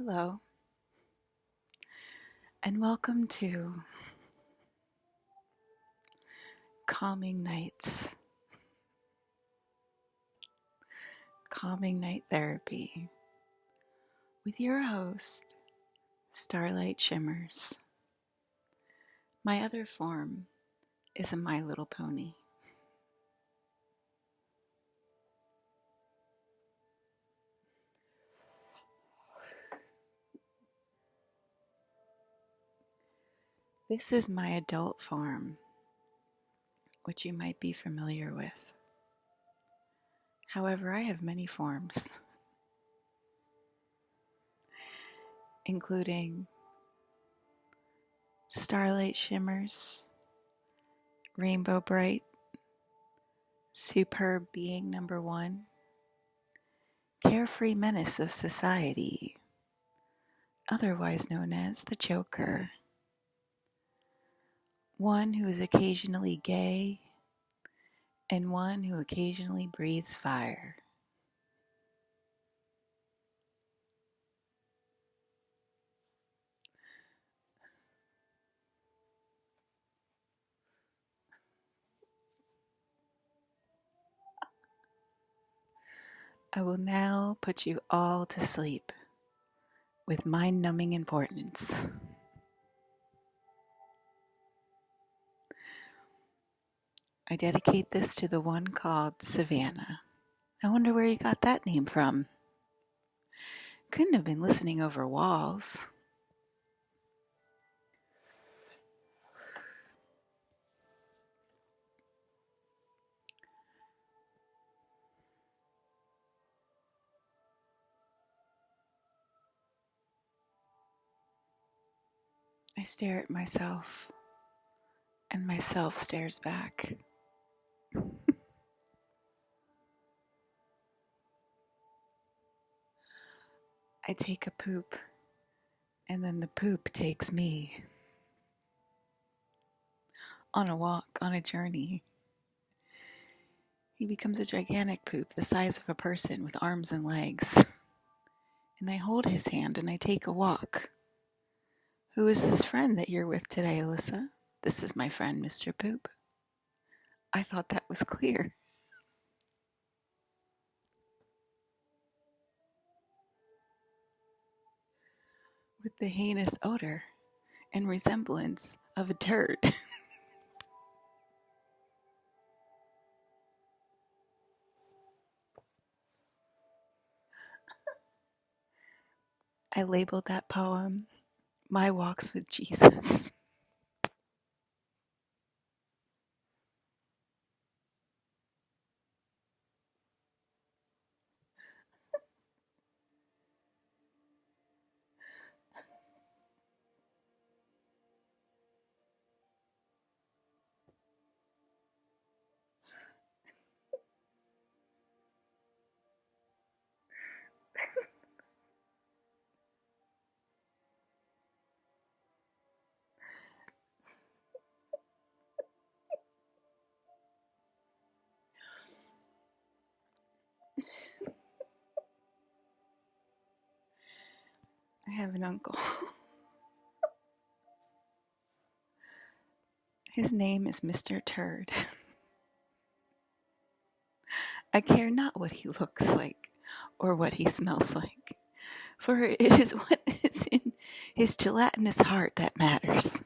Hello, and welcome to Calming Nights, Calming Night Therapy, with your host, Starlight Shimmers. My other form is a My Little Pony. This is my adult form, which you might be familiar with. However, I have many forms, including Starlight Shimmers, Rainbow Bright, Superb Being Number One, Carefree Menace of Society, otherwise known as the Joker, one who is occasionally gay, and one who occasionally breathes fire. I will now put you all to sleep with mind-numbing importance. I dedicate this to the one called Savannah. I wonder where you got that name from. Couldn't have been listening over walls. I stare at myself, and myself stares back. I take a poop, and then the poop takes me on a walk, on a journey. He becomes a gigantic poop the size of a person with arms and legs. And I hold his hand and I take a walk. Who is this friend that you're with today, Alyssa? This is my friend, Mr. Poop. I thought that was clear. With the heinous odor and resemblance of a turd. I labeled that poem, My Walks with Jesus. I have an uncle. His name is Mr. Turd. I care not what he looks like or what he smells like, for it is what is in his gelatinous heart that matters.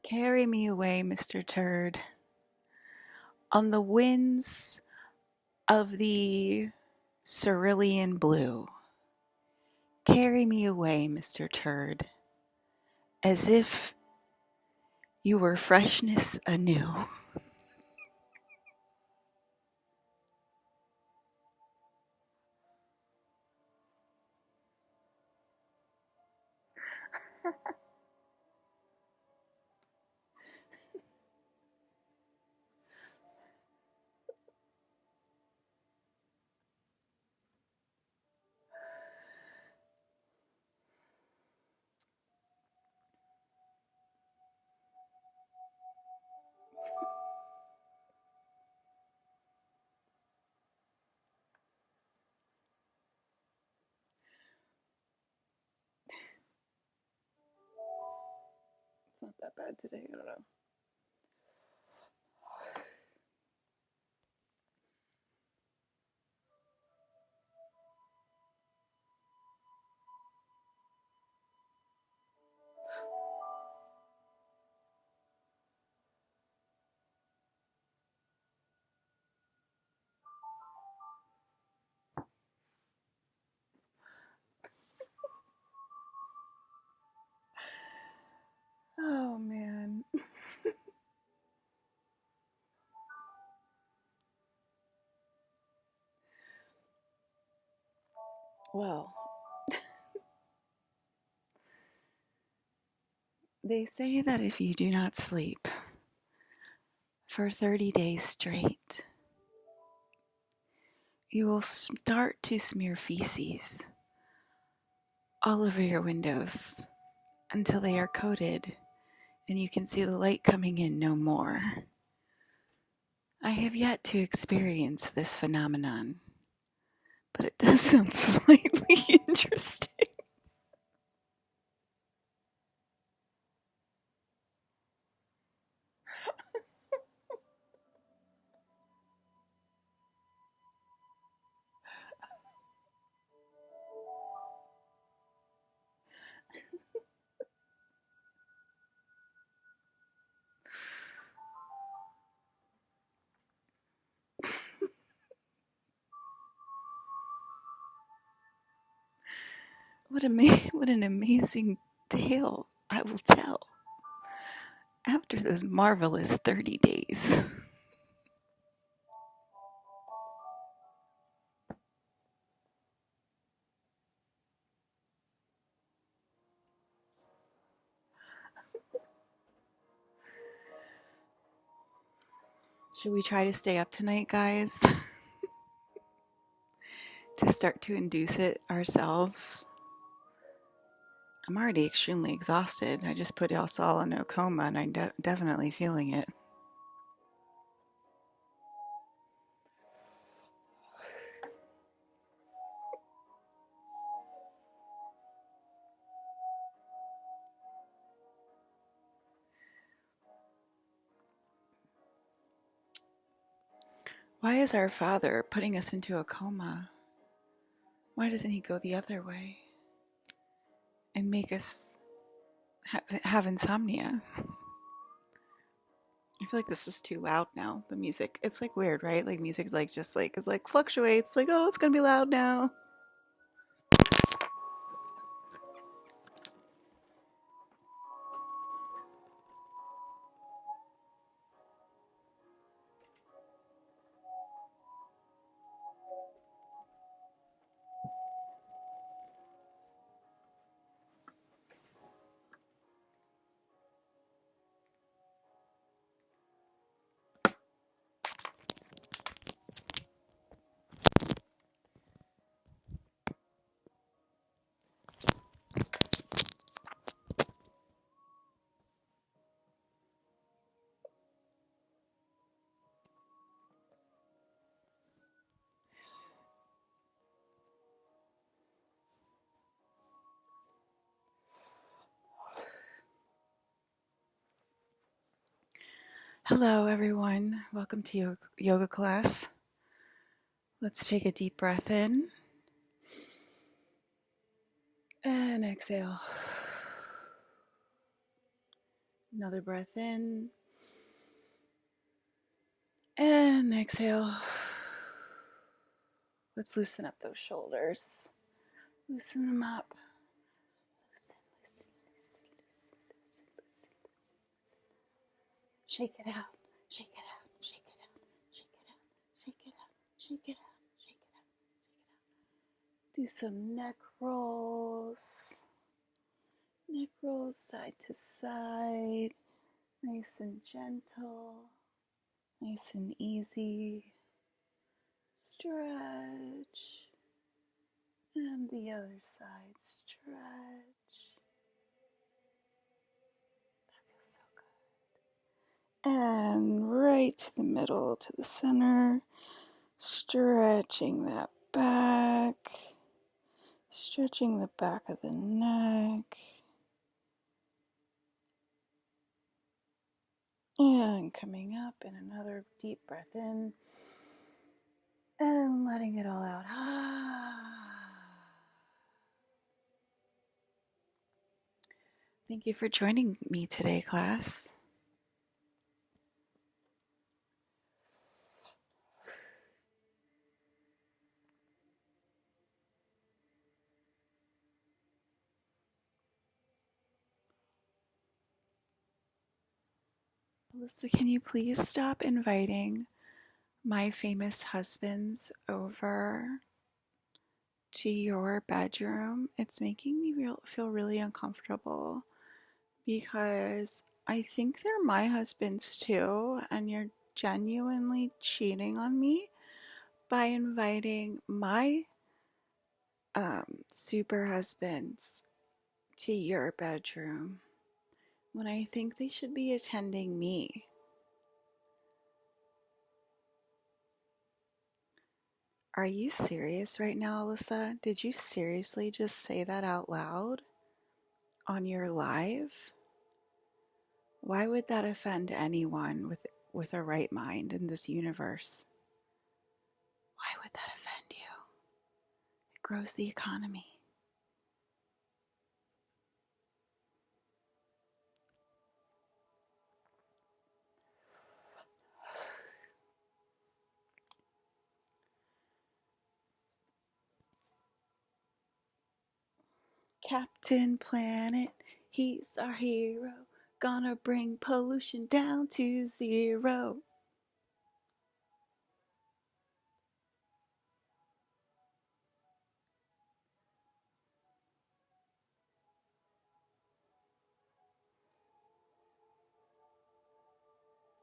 Carry me away, Mr. Turd, on the winds of the cerulean blue. Carry me away, Mr. Turd, as if you were freshness anew. not that bad today. I don't know. Oh, man. Well, they say that if you do not sleep for 30 days straight, you will start to smear feces all over your windows until they are coated and you can see the light coming in no more. I have yet to experience this phenomenon, but it does sound slightly interesting. What an amazing tale I will tell after those marvelous 30 days. Should we try to stay up tonight, guys? To start to induce it ourselves? I'm already extremely exhausted. I just put us all in a coma and I'm definitely feeling it. Why is our Father putting us into a coma? Why doesn't he go the other way and make us have insomnia? I feel like this is too loud now, the music. It's like weird, right? Like music like just like is like fluctuates, like, oh, it's gonna be loud now. Hello, everyone. Welcome to yoga class. Let's take a deep breath in and exhale. Another breath in and exhale. Let's loosen up those shoulders. Loosen them up. Loosen. Shake it out. Shake it out. Shake it out. Shake it out. Shake it out. Shake it out. Shake it out. Do some neck rolls. Neck rolls side to side. Nice and gentle. Nice and easy. Stretch. And the other side. Stretch. That feels so good. And right to the middle, to the center. Stretching that back. Stretching the back of the neck. And coming up, and another deep breath in. And letting it all out. Thank you for joining me today, class. Alyssa, can you please stop inviting my famous husbands over to your bedroom? It's making me feel really uncomfortable because I think they're my husbands too, and you're genuinely cheating on me by inviting my super husbands to your bedroom when I think they should be attending me. Are you serious right now, Alyssa? Did you seriously just say that out loud on your live? Why would that offend anyone with a right mind in this universe? Why would that offend you? It grows the economy. Captain Planet, he's our hero. Gonna bring pollution down to zero.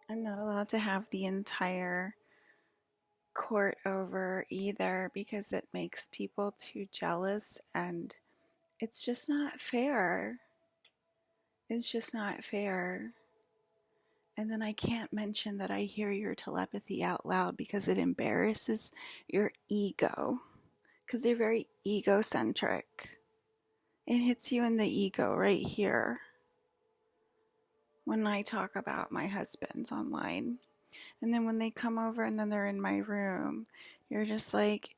I'm not allowed to have the entire court over either because it makes people too jealous and it's just not fair. It's just not fair. And then I can't mention that I hear your telepathy out loud because it embarrasses your ego. Because you're very egocentric. It hits you in the ego right here when I talk about my husbands online. And then when they come over and then they're in my room, you're just like,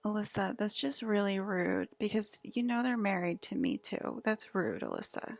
Alyssa, that's just really rude because you know they're married to me too. That's rude, Alyssa.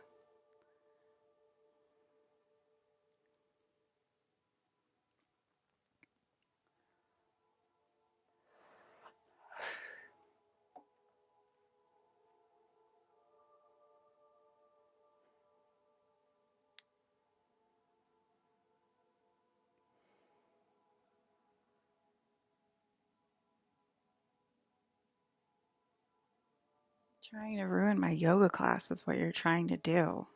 Trying to ruin my yoga class is what you're trying to do.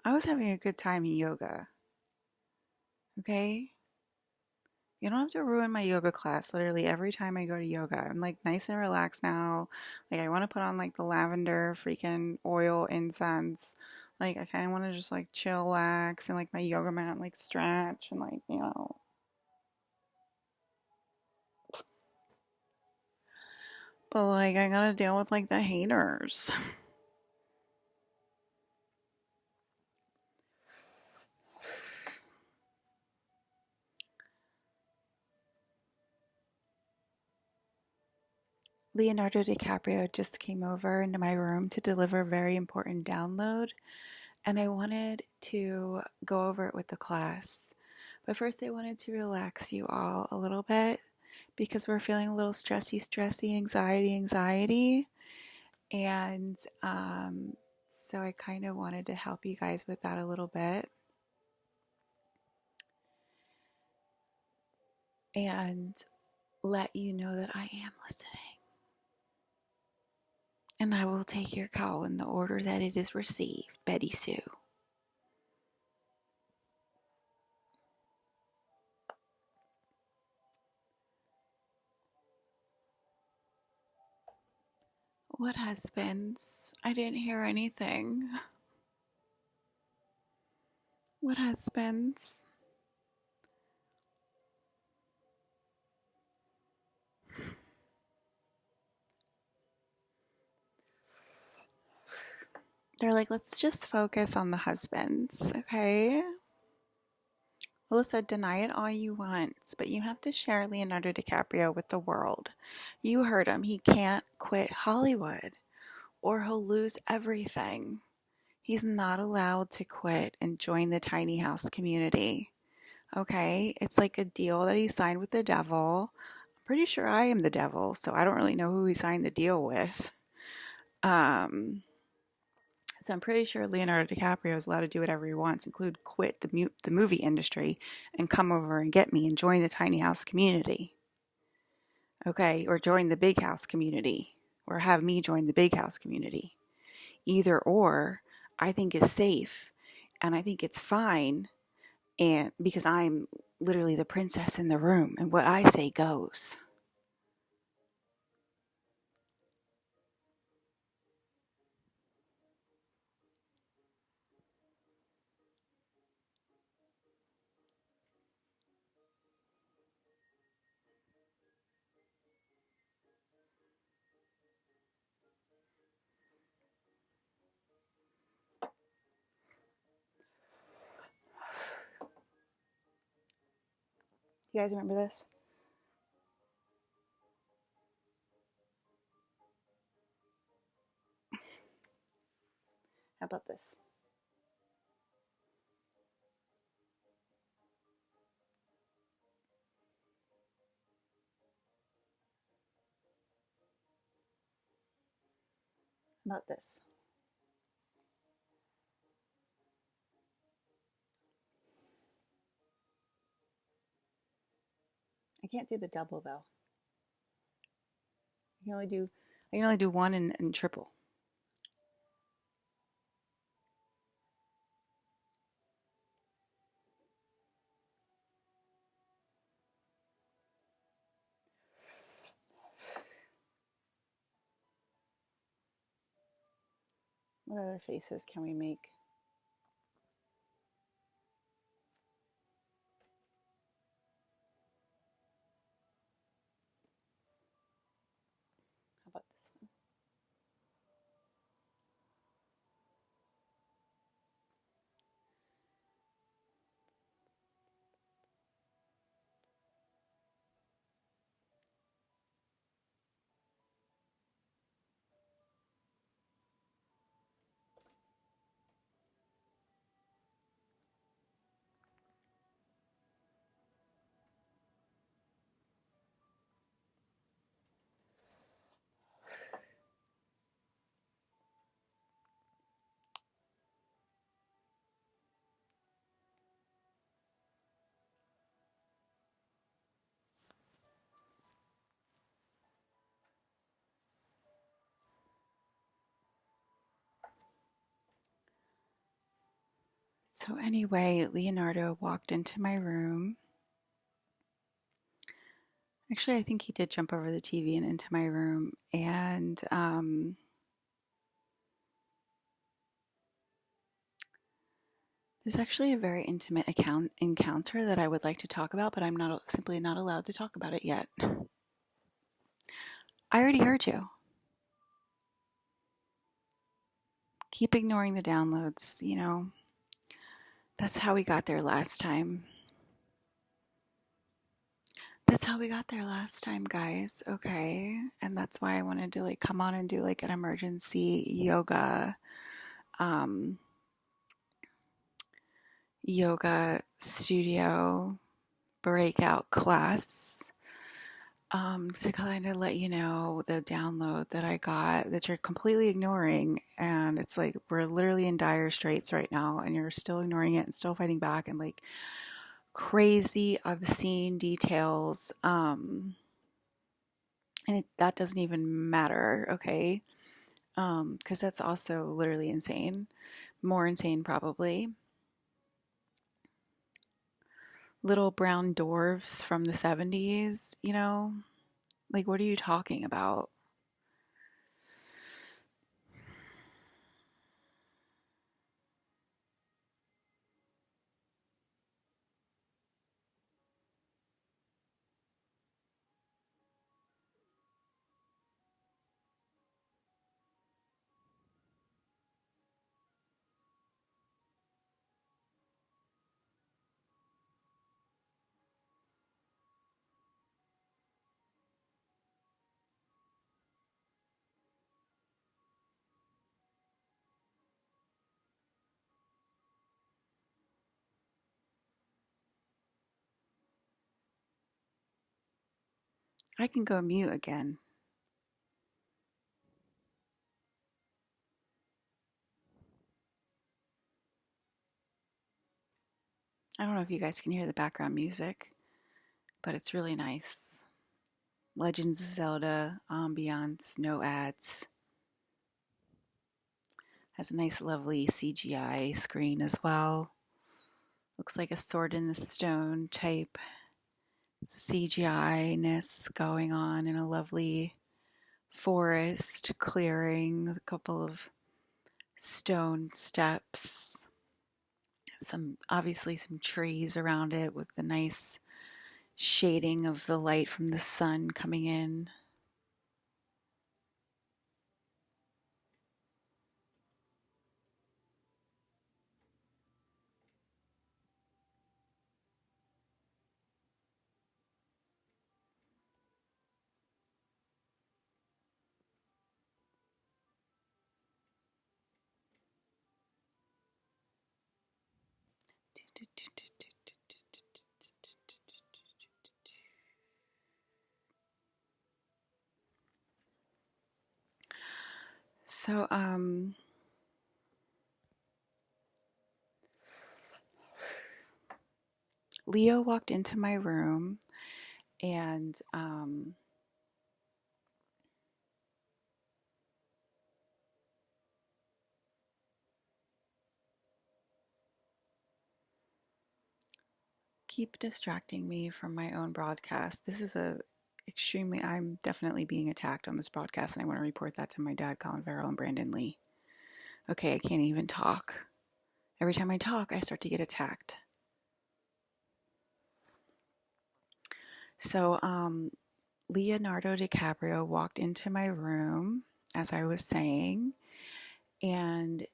I was having a good time in yoga. Okay? You don't have to ruin my yoga class literally every time I go to yoga. I'm like nice and relaxed now. Like I want to put on like the lavender freaking oil incense. Like I kind of want to just like chillax and like my yoga mat like stretch and like, you know. But like I gotta deal with like the haters. Leonardo DiCaprio just came over into my room to deliver a very important download, and I wanted to go over it with the class. But first, I wanted to relax you all a little bit because we're feeling a little stressy, anxiety. And so I kind of wanted to help you guys with that a little bit. And let you know that I am listening. And I will take your call in the order that it is received. Betty Sue. What husbands? I didn't hear anything. What husbands? They're like, let's just focus on the husbands, okay? Alyssa, deny it all you want, but you have to share Leonardo DiCaprio with the world. You heard him. He can't quit Hollywood or he'll lose everything. He's not allowed to quit and join the tiny house community. Okay? It's like a deal that he signed with the devil. I'm pretty sure I am the devil, so I don't really know who he signed the deal with. So I'm pretty sure Leonardo DiCaprio is allowed to do whatever he wants, include quit the movie industry and come over and get me and join the tiny house community. Okay? Or join the big house community. Or have me join the big house community. Either or, I think is safe. And I think it's fine. And because I'm literally the princess in the room and what I say goes. You guys remember this? How about this? How about this? I can't do the double though. I can only do one and triple. What other faces can we make? How about this one? So anyway, Leonardo walked into my room. Actually, I think he did jump over the TV and into my room. And there's actually a very intimate encounter that I would like to talk about, but I'm simply not allowed to talk about it yet. I already heard you. Keep ignoring the downloads, you know. That's how we got there last time. That's how we got there last time, guys. Okay. And that's why I wanted to like come on and do like an emergency um yoga studio breakout class to kind of let you know the download that I got that you're completely ignoring. And it's like we're literally in dire straits right now, and you're still ignoring it and still fighting back and like crazy, obscene details. And that doesn't even matter, okay? Because that's also literally insane. More insane, probably. Little brown dwarfs from the 70s, you know? Like, what are you talking about? I can go mute again. I don't know if you guys can hear the background music, but it's really nice. Legends of Zelda, ambiance, no ads. Has a nice, lovely CGI screen as well. Looks like a sword in the stone type CGI-ness going on in a lovely forest clearing with a couple of stone steps. Obviously some trees around it with the nice shading of the light from the sun coming in. So, Leo walked into my room and keep distracting me from my own broadcast. This is I'm definitely being attacked on this broadcast, and I want to report that to my dad, Colin Farrell, and Brandon Lee. Okay, I can't even talk. Every time I talk, I start to get attacked. So, Leonardo DiCaprio walked into my room, as I was saying, and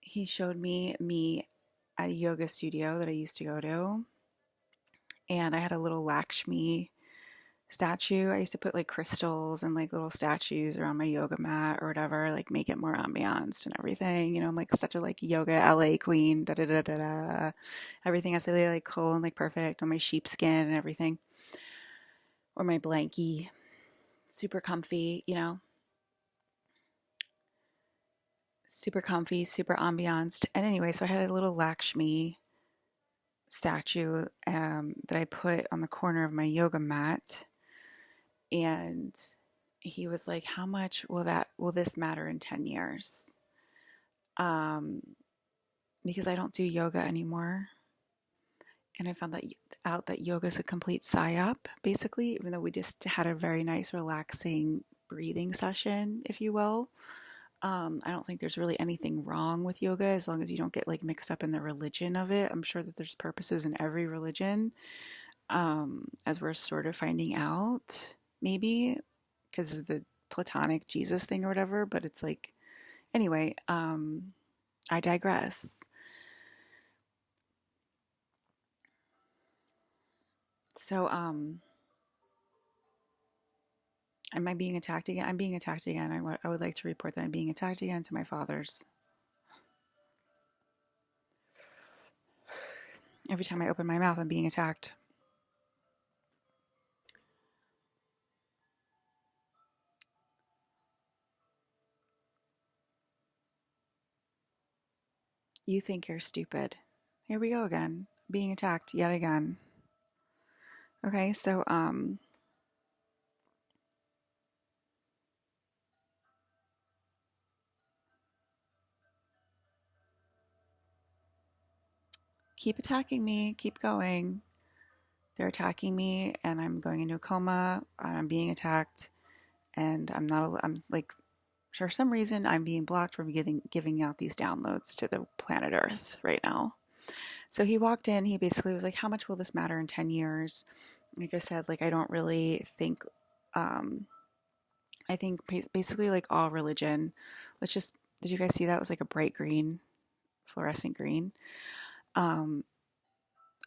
he showed me at a yoga studio that I used to go to. And I had a little Lakshmi statue. I used to put like crystals and like little statues around my yoga mat or whatever, like make it more ambianced and everything. You know, I'm like such a like yoga LA queen, da da da da da. Everything has to be like cool and like perfect on my sheepskin and everything. Or my blankie, super comfy, you know. Super comfy, super ambianced. And anyway, so I had a little Lakshmi statue that I put on the corner of my yoga mat. And he was like, how much will this matter in 10 years? Because I don't do yoga anymore. And I found out that yoga is a complete psyop, basically, even though we just had a very nice, relaxing breathing session, if you will. I don't think there's really anything wrong with yoga as long as you don't get like mixed up in the religion of it. I'm sure that there's purposes in every religion, as we're sort of finding out, maybe because of the Platonic Jesus thing or whatever. But it's like, anyway, I digress. So, am I being attacked again? I'm being attacked again. I would like to report that I'm being attacked again to my fathers. Every time I open my mouth, I'm being attacked. You think you're stupid. Here we go again. Being attacked yet again. Okay, so keep attacking me, keep going. They're attacking me and I'm going into a coma and I'm being attacked and I'm like, for some reason I'm being blocked from giving out these downloads to the planet Earth right now. So he walked in, he basically was like, how much will this matter in 10 years? Like I said, like I don't really think I think basically like all religion. Did you guys see that? It was like a bright green, fluorescent green. I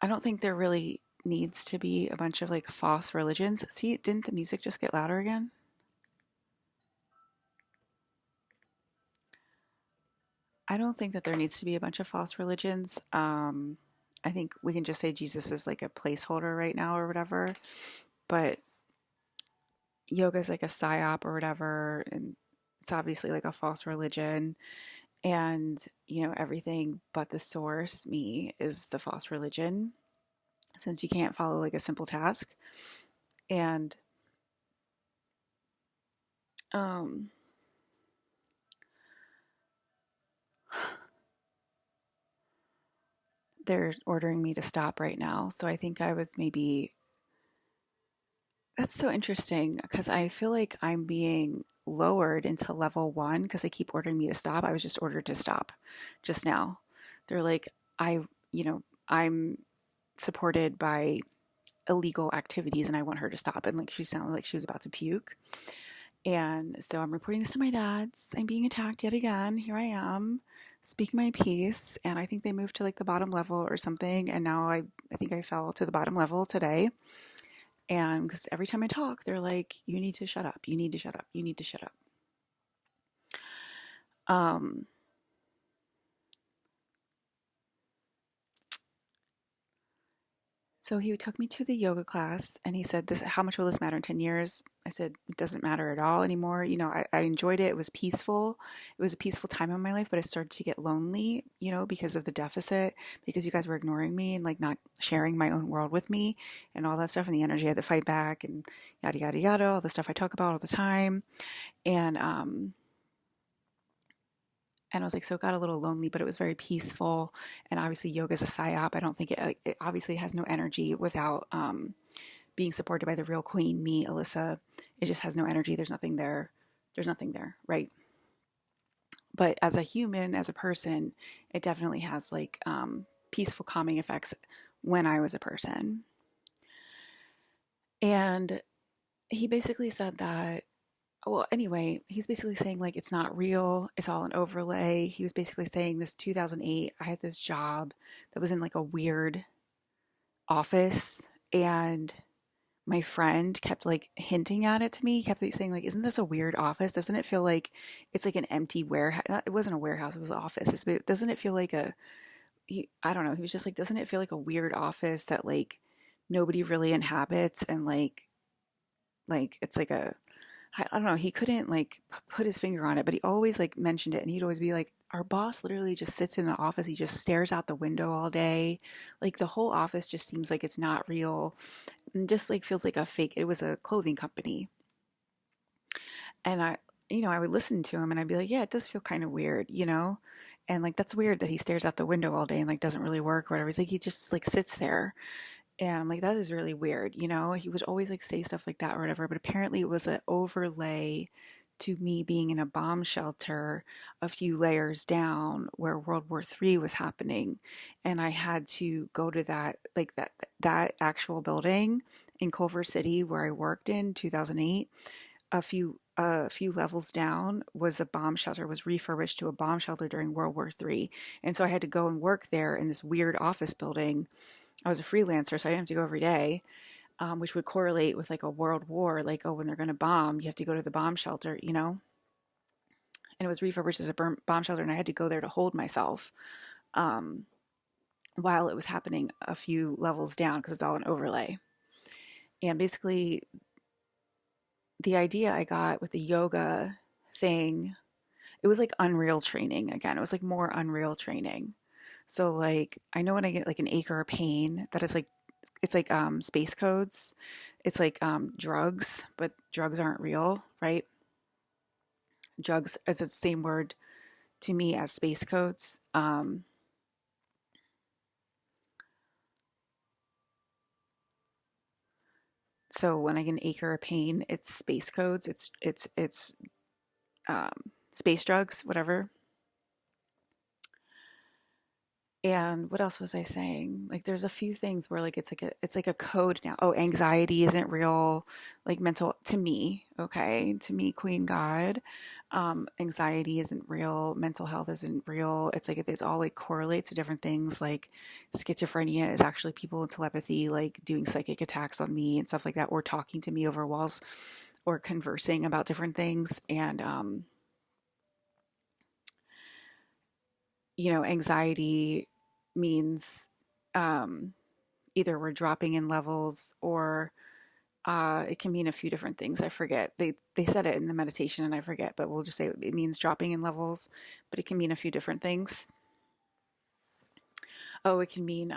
don't think there really needs to be a bunch of like false religions. See, didn't the music just get louder again? I don't think that there needs to be a bunch of false religions. I think we can just say Jesus is like a placeholder right now or whatever. But yoga is like a psyop or whatever, and it's obviously like a false religion. And, everything but the source, me, is the false religion, since you can't follow like a simple task. And um, they're ordering me to stop right now. So I think I was maybe. That's so interesting because I feel like I'm being lowered into level one because they keep ordering me to stop. I was just ordered to stop just now. They're like, I'm supported by illegal activities and I want her to stop. And like she sounded like she was about to puke. And so I'm reporting this to my dad's. I'm being attacked yet again. Here I am, speak my piece. And I think they moved to like the bottom level or something. And now I think I fell to the bottom level today. And because every time I talk, they're like, you need to shut up. You need to shut up. You need to shut up. Um, So he took me to the yoga class and he said, "This, how much will this matter in 10 years?" I said, "It doesn't matter at all anymore." I enjoyed it. It was peaceful. It was a peaceful time in my life, but I started to get lonely, because of the deficit, because you guys were ignoring me and like not sharing my own world with me and all that stuff and the energy I had to fight back and yada, yada, yada, all the stuff I talk about all the time. And I was like, so it got a little lonely, but it was very peaceful. And obviously, yoga is a psyop. I don't think it obviously has no energy without being supported by the real queen, me, Alyssa. It just has no energy. There's nothing there. There's nothing there, right? But as a human, as a person, it definitely has like peaceful, calming effects when I was a person. And he basically said that, well, anyway, he's basically saying like it's not real, it's all an overlay. He was basically saying this 2008, I had this job that was in like a weird office, and my friend kept like hinting at it to me, kept like, saying like, "Isn't this a weird office? Doesn't it feel like it's like an empty warehouse?" It wasn't a warehouse, it was an office. Doesn't it feel like I don't know. He was just like, "Doesn't it feel like a weird office that like nobody really inhabits, and like it's like a I don't know, he couldn't like put his finger on it, but he always like mentioned it, and he'd always be like, our boss literally just sits in the office, he just stares out the window all day. Like the whole office just seems like it's not real and just like feels like a fake." It was a clothing company. And I would listen to him and I'd be like, "Yeah, it does feel kind of weird. And like that's weird that he stares out the window all day and like doesn't really work or whatever." He's like, he just like sits there. And I'm like, that is really weird. He would always like say stuff like that or whatever, but apparently it was an overlay to me being in a bomb shelter a few layers down where World War III was happening. And I had to go to that actual building in Culver City where I worked in 2008. A few levels down was a bomb shelter, was refurbished to a bomb shelter during World War III. And so I had to go and work there in this weird office building. I was a freelancer, so I didn't have to go every day, which would correlate with like a world war, like, oh, when they're going to bomb, you have to go to the bomb shelter. And it was refurbished as a bomb shelter, and I had to go there to hold myself um, while it was happening a few levels down because it's all an overlay. And basically, the idea I got with the yoga thing, it was like Unreal training again. It was like more Unreal training. So like I know when I get like an ache or a pain, that is like it's like space codes. It's like drugs, but drugs aren't real, right? Drugs is the same word to me as space codes. So when I get an ache or a pain, it's space codes. It's space drugs, whatever. And what else was I saying? Like there's a few things where like it's like a code now. Oh, anxiety isn't real, like mental to me, okay? To me, Queen God. Anxiety isn't real, mental health isn't real. It's like it's all like correlates to different things. Like schizophrenia is actually people in telepathy, like doing psychic attacks on me and stuff like that, or talking to me over walls or conversing about different things. And anxiety means um either we're dropping in levels or It can mean a few different things. I forget. They said it in the meditation and I forget, but we'll just say it means dropping in levels, but it can mean a few different things. Oh, it can mean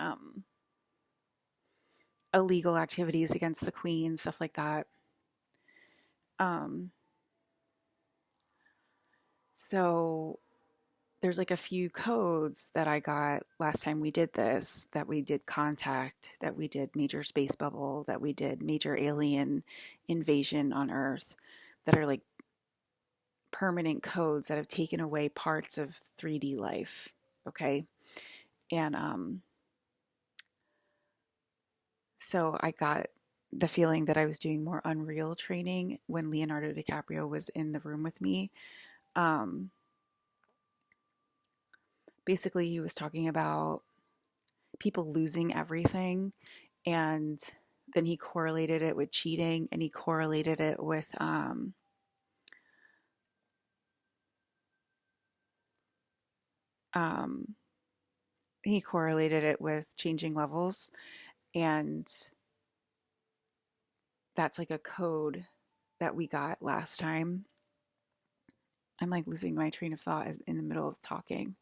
illegal activities against the queen, stuff like that. Um, so there's like a few codes that I got last time we did this, that we did contact, that we did major space bubble, that we did major alien invasion on Earth, that are like permanent codes that have taken away parts of 3D life. Okay. And so I got the feeling that I was doing more Unreal training when Leonardo DiCaprio was in the room with me. Um, Basically, he was talking about people losing everything, and then he correlated it with cheating, and he correlated it with um, changing levels, and that's like a code that we got last time. I'm like losing my train of thought in the middle of talking.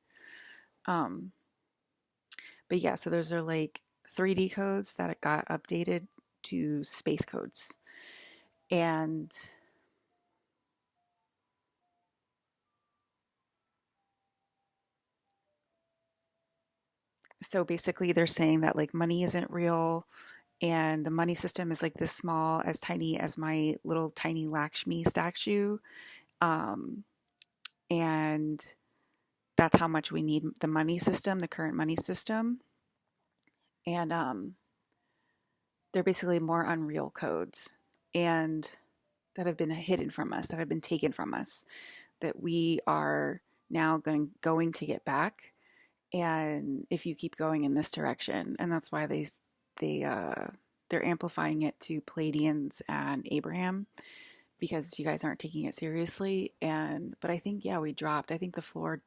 Um, but yeah, so those are like 3D codes that got updated to space codes. And so basically they're saying that like money isn't real, and the money system is like this small, as tiny as my little tiny Lakshmi statue. Um, and that's how much we need the money system, the current money system. And they're basically more unreal codes, and that have been hidden from us, that have been taken from us, that we are now going to get back. And if you keep going in this direction, and that's why they they're amplifying it to Pleiadians and Abraham, because you guys aren't taking it seriously. And but I think, yeah, we dropped. I think the floor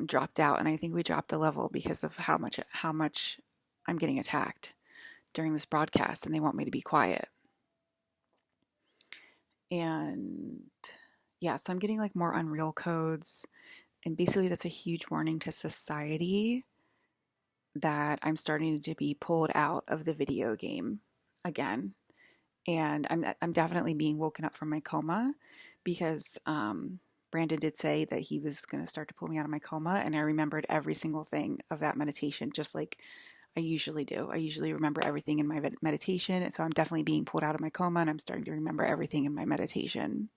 dropped out, and I think we dropped a level because of how much I'm getting attacked during this broadcast, and they want me to be quiet. And yeah, so I'm getting like more Unreal codes, and basically that's a huge warning to society that I'm starting to be pulled out of the video game again. And I'm definitely being woken up from my coma, because Brandon did say that he was going to start to pull me out of my coma, and I remembered every single thing of that meditation, just like I usually do. I usually remember everything in my meditation, and so I'm definitely being pulled out of my coma, and I'm starting to remember everything in my meditation.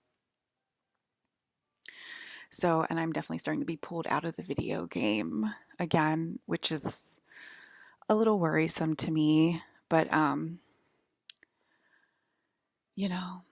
So, and I'm definitely starting to be pulled out of the video game again, which is a little worrisome to me, but you know,